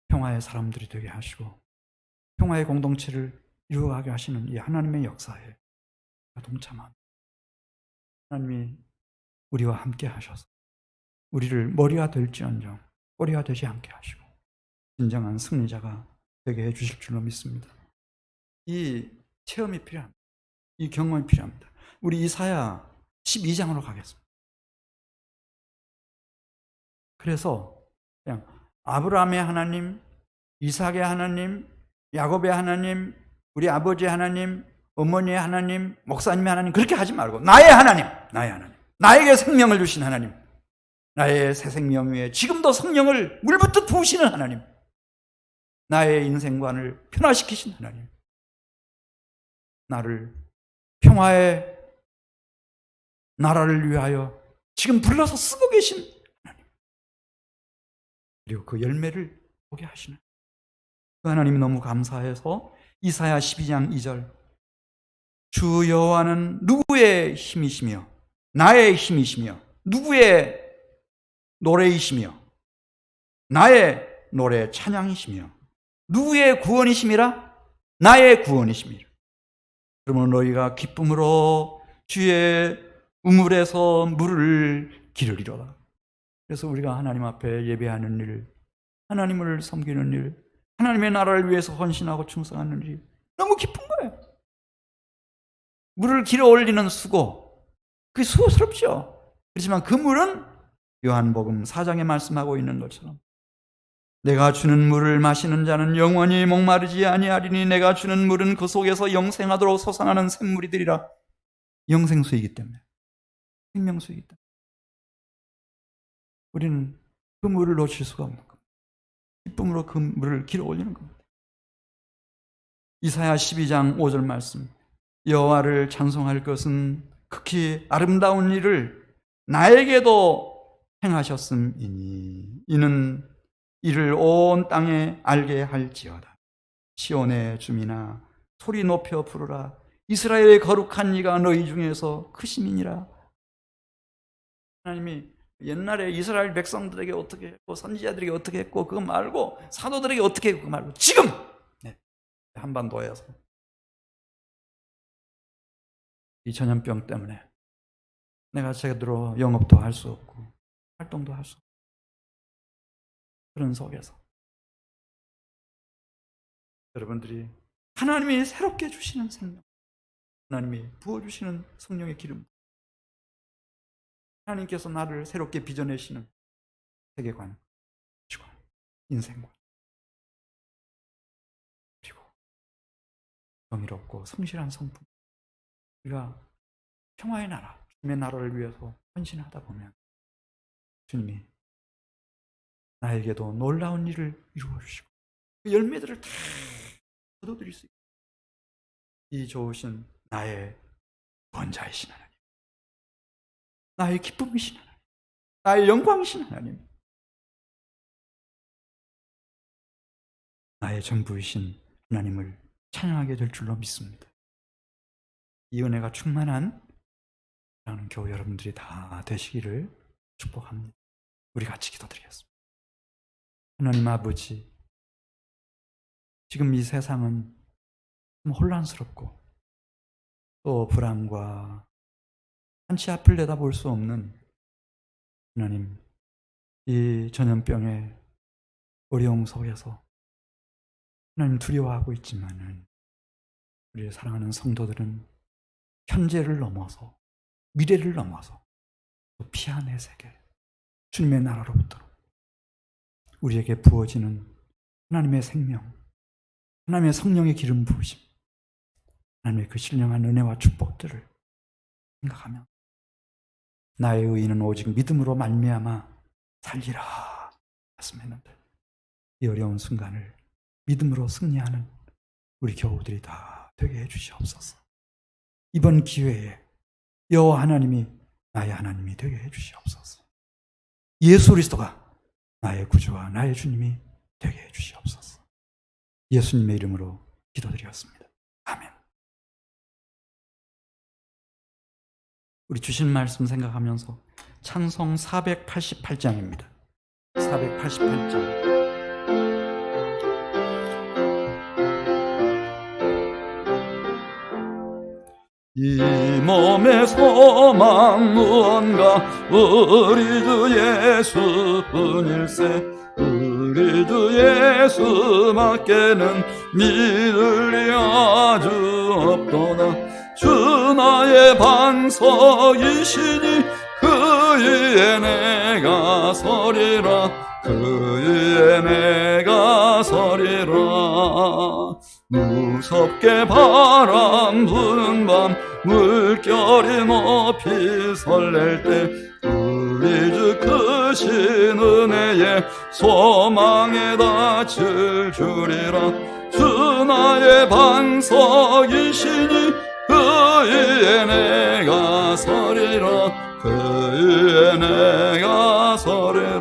평화의 사람들이 되게 하시고 평화의 공동체를 이루어가게 하시는 이 하나님의 역사에 동참합니다. 하나님이 우리와 함께 하셔서 우리를 머리가 될지언정 꼬리가 되지 않게 하시고 진정한 승리자가 되게 해주실 줄로 믿습니다. 이 체험이 필요합니다. 이 경험이 필요합니다. 우리 이사야 12장으로 가겠습니다. 그래서 그냥 아브라함의 하나님, 이삭의 하나님, 야곱의 하나님, 우리 아버지의 하나님, 어머니의 하나님, 목사님의 하나님 그렇게 하지 말고 나의 하나님, 나에게 생명을 주신 하나님, 나의 새 생명 위에 지금도 성령을 물붓듯 부으시는 하나님, 나의 인생관을 변화시키신 하나님, 나를 평화의 나라를 위하여 지금 불러서 쓰고 계신 하나님, 그리고 그 열매를 보게 하시는 그 하나님이 너무 감사해서 이사야 12장 2절 주 여호와는 누구의 힘이시며 나의 힘이시며 누구의 노래이시며 나의 노래 찬양이시며 누구의 구원이심이라? 나의 구원이심이라. 그러면 너희가 기쁨으로 주의 우물에서 물을 기르리로다. 그래서 우리가 하나님 앞에 예배하는 일, 하나님을 섬기는 일, 하나님의 나라를 위해서 헌신하고 충성하는 일, 너무 기쁜 거예요. 물을 길어 올리는 수고, 그게 수고스럽죠. 그렇지만 그 물은 요한복음 4장에 말씀하고 있는 것처럼 내가 주는 물을 마시는 자는 영원히 목마르지 아니하리니 내가 주는 물은 그 속에서 영생하도록 솟아나는 샘물이 되리라. 영생수이기 때문에, 생명수이기 때문에 우리는 그 물을 놓칠 수가 없는 겁니다. 기쁨으로 그 물을 길어 올리는 겁니다. 이사야 12장 5절 말씀, 여호와를 찬송할 것은 극히 아름다운 일을 나에게도 행하셨음이니 이는 이를 온 땅에 알게 할지어다. 시온의 주민아 소리 높여 부르라. 이스라엘의 거룩한 이가 너희 중에서 크심이니라. 하나님이 옛날에 이스라엘 백성들에게 어떻게 했고 선지자들에게 어떻게 했고 그거 말고 사도들에게 어떻게 했고 그거 말고 지금 한반도에서 이 전염병 때문에 내가 제대로 영업도 할 수 없고 활동도 할 수 없고 그런 속에서 여러분들이 하나님이 새롭게 주시는 생명, 하나님이 부어주시는 성령의 기름, 하나님께서 나를 새롭게 빚어내시는 세계관, 인생관, 그리고 정의롭고 성실한 성품, 우리가 평화의 나라, 주님의 나라를 위해서 헌신하다 보면 주님이 나에게도 놀라운 일을 이루어주시고 그 열매들을 다 얻어드릴 수 있고 이 좋으신 나의 구원자이신 하나님, 나의 기쁨이신 하나님, 나의 영광이신 하나님, 나의 전부이신 하나님을 찬양하게 될 줄로 믿습니다. 이 은혜가 충만한 사랑하는 교회 여러분들이 다 되시기를 축복합니다. 우리 같이 기도드리겠습니다. 하나님 아버지, 지금 이 세상은 좀 혼란스럽고 또 불안과 한치 앞을 내다볼 수 없는 하나님, 이 전염병의 어려움 속에서 하나님 두려워하고 있지만은 우리 사랑하는 성도들은 현재를 넘어서 미래를 넘어서 또 피안의 세계, 주님의 나라로부터 우리에게 부어지는 하나님의 생명, 하나님의 성령의 기름 부으심, 하나님의 그 신령한 은혜와 축복들을 생각하며 나의 의인은 오직 믿음으로 말미암아 살리라 말씀했는데 이 어려운 순간을 믿음으로 승리하는 우리 교우들이 다 되게 해주시옵소서. 이번 기회에 여호와 하나님이 나의 하나님이 되게 해주시옵소서. 예수 그리스도가 나의 구주와 나의 주님이 되게 해주시옵소서. 예수님의 이름으로 기도드렸습니다. 아멘. 우리 주신 말씀 생각하면서 찬송 488장입니다. 488장. 이 몸의 소망 무언가 우리 주 예수뿐일세. 우리 주 예수밖에는 믿을 리 아주 없도다. 주 나의 반석이시니 그 위에 내가 서리라. 그 위에 내가 서리라. 무섭게 바람 부는 밤 물결이 높이 설렐 때 우리 주 크신 은혜에 소망에 닿을 줄이라. 주 나의 반석이시니 그 위에 내가 서리라. 그 위에 내가 서리라.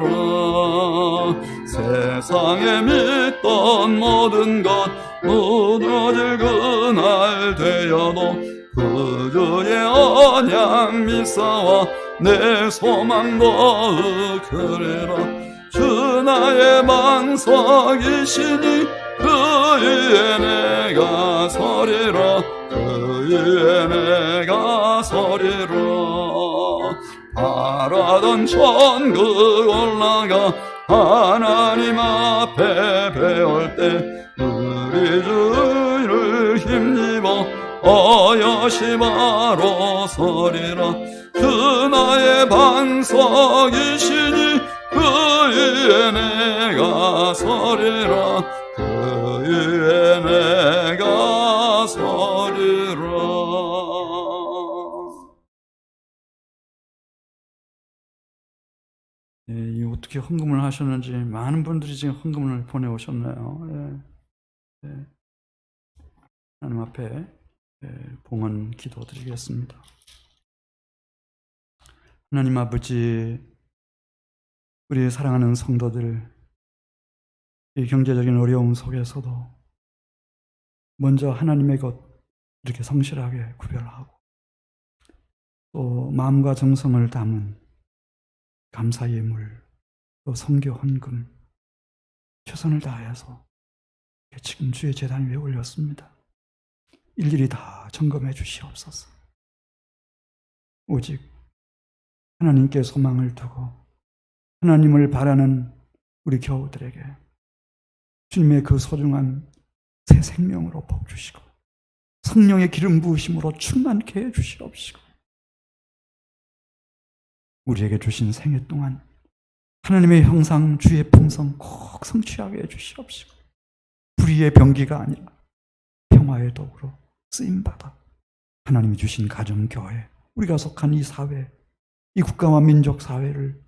세상에 믿던 모든 것 무너질 그날 되어도 그 주의 언약 믿사와 내 소망 더욱 크리라. 주 나의 반석이시니 그 위에 내가 서리라. 그 위에 내가 서리라. 바라던 천국 올라가 하나님 앞에 배울 때 우리 주를 힘입어 어여시 바로 서리라. 주 나의 반석이시니 그 위에 내가 서리라. 그 위에 내가 서리라. 예, 어떻게 헌금을 하셨는지 많은 분들이 지금 헌금을 보내오셨네요. 예, 예. 하나님 앞에 봉헌 기도드리겠습니다. 하나님 아버지, 우리 사랑하는 성도들, 이 경제적인 어려움 속에서도 먼저 하나님의 것 이렇게 성실하게 구별하고 또 마음과 정성을 담은 감사 예물, 또 선교 헌금 최선을 다해서 지금 주의 제단 위에 올렸습니다. 일일이 다 점검해 주시옵소서. 오직 하나님께 소망을 두고 하나님을 바라는 우리 교우들에게 주님의 그 소중한 새 생명으로 복 주시고 성령의 기름 부으심으로 충만케 해 주시옵시고 우리에게 주신 생애 동안 하나님의 형상 주의 풍성 꼭 성취하게 해 주시옵시고 불의의 병기가 아니라 평화의 도구로 쓰임받아 하나님이 주신 가정교회, 우리가 속한 이 사회, 이 국가와 민족 사회를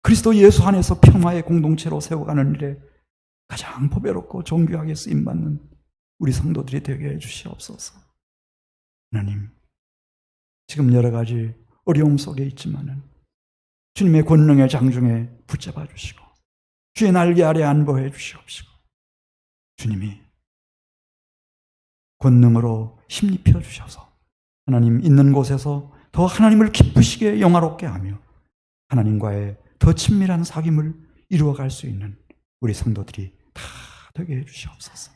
그리스도 예수 안에서 평화의 공동체로 세워가는 일에 가장 보배롭고 존귀하게 쓰임받는 우리 성도들이 되게 해주시옵소서. 하나님, 지금 여러 가지 어려움 속에 있지만은 주님의 권능의 장중에 붙잡아 주시고 주의 날개 아래 안보해 주시옵시고 주님이 권능으로 힘입혀 주셔서 하나님 있는 곳에서 더 하나님을 기쁘시게 영화롭게 하며 하나님과의 더 친밀한 사귐을 이루어갈 수 있는 우리 성도들이 다 되게 해주시옵소서.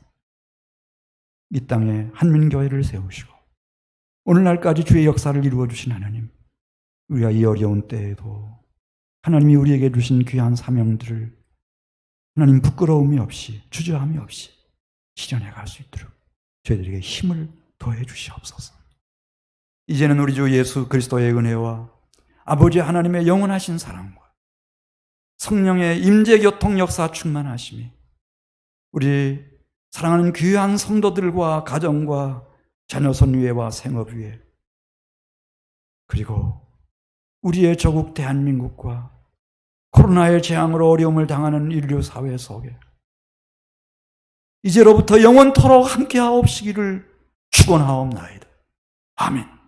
이 땅에 한민교회를 세우시고 오늘날까지 주의 역사를 이루어 주신 하나님, 우리가 이 어려운 때에도 하나님이 우리에게 주신 귀한 사명들을 하나님 부끄러움이 없이 주저함이 없이 실현해 갈 수 있도록 저희들에게 힘을 더해 주시옵소서. 이제는 우리 주 예수 그리스도의 은혜와 아버지 하나님의 영원하신 사랑과 성령의 임재 교통 역사 충만하심이 우리 사랑하는 귀한 성도들과 가정과 자녀 손위에와 생업 위에 그리고 우리의 조국 대한민국과 코로나의 재앙으로 어려움을 당하는 인류 사회 속에 이제로부터 영원토록 함께하옵시기를 축원하옵나이다. 아멘.